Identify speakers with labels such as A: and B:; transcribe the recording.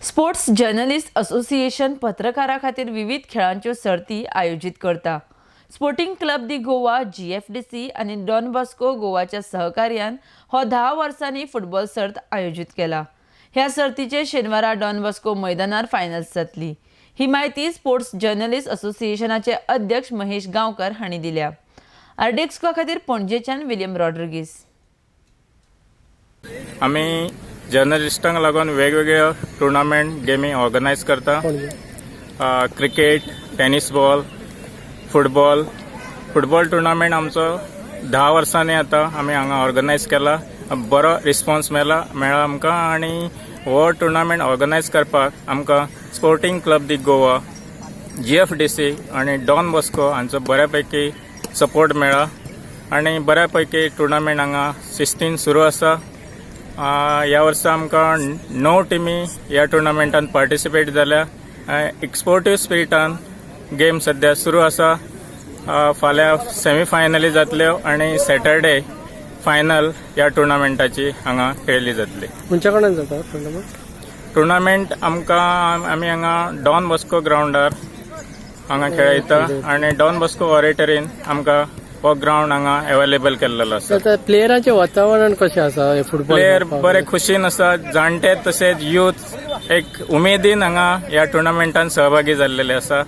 A: Sports journalist association पत्रकारां खातीर विविध खेळांच्यो सर्ती आयोजीत करता। स्पोर्टिंग क्लब दी गोवा, GFDC आनी डॉन बॉस्को गोवाच्या सहकार्यान हो 10 वर्सांनी फुटबॉल सर्त आयोजीत केला। ह्या सर्तीचे शेनवारा डॉन बॉस्को मैदानार फायनल्स जातली। ही माहिती स्पोर्ट्स जर्नलिस्ट असोसिएशनाचे अध्यक्ष महेश गांवकर हांणी दिल्या। आरडीएक्सको खातीर पणजेच्यान विलियम रॉड्रिगीस।
B: आम्ही जर्नलिस्टांक लागून वेगवेगळ्यो टुर्नामेंट गेमी ऑर्गनायज करता। Cricket, tennis ball, football tournament आमचो 10 वर्सांनी आता आम्ही हांगा ऑर्गनायज केला। बरो रिस्पॉन्स मेळ्ळा आमकां आनी हो टुर्नामेंट ऑर्गनायज करपाक आमकां स्पोर्टिंग क्लब दी गोवा, GFDC आनी डॉन बॉस्को हांचो बऱ्यापैकी सपोर्ट मेळ्ळा आनी बऱ्यापैकी टुर्नामेंट हांगा शिस्तीन सुरू आसा। ह्या वर्सा आमकां 9 टिमी ह्या टुर्नामेंटान पार्टिसिपेट जाल्या। एक स्पोर्टिव्ह स्पिरिटान गेम सध्या सुरू आसा। फाल्यां सेमीफायनली जातल्यो आनी सॅटरडे फायनल ह्या टुर्नामेंटाची हांगा खेळिल्ली जातली।
C: खंयच्या कडल्यान जाता
B: टुर्नामेंट आमी हांगा डॉन बॉस्को ग्राउंडार हांगा खेळयता आनी डॉन बॉस्को ऑडिटोरीन आमकां हो ग्राउंड हांगा अवेलेबल केल्लो आसा।
C: प्लेयरांचें वातावरण कशें आसा फुटबॉल
B: प्लेयर बरे खुशीन आसा, जाणटे तशेंच यूथ एक उमेदीन हांगा ह्या टुर्नामेंटान सहभागी जाल्लेले आसा।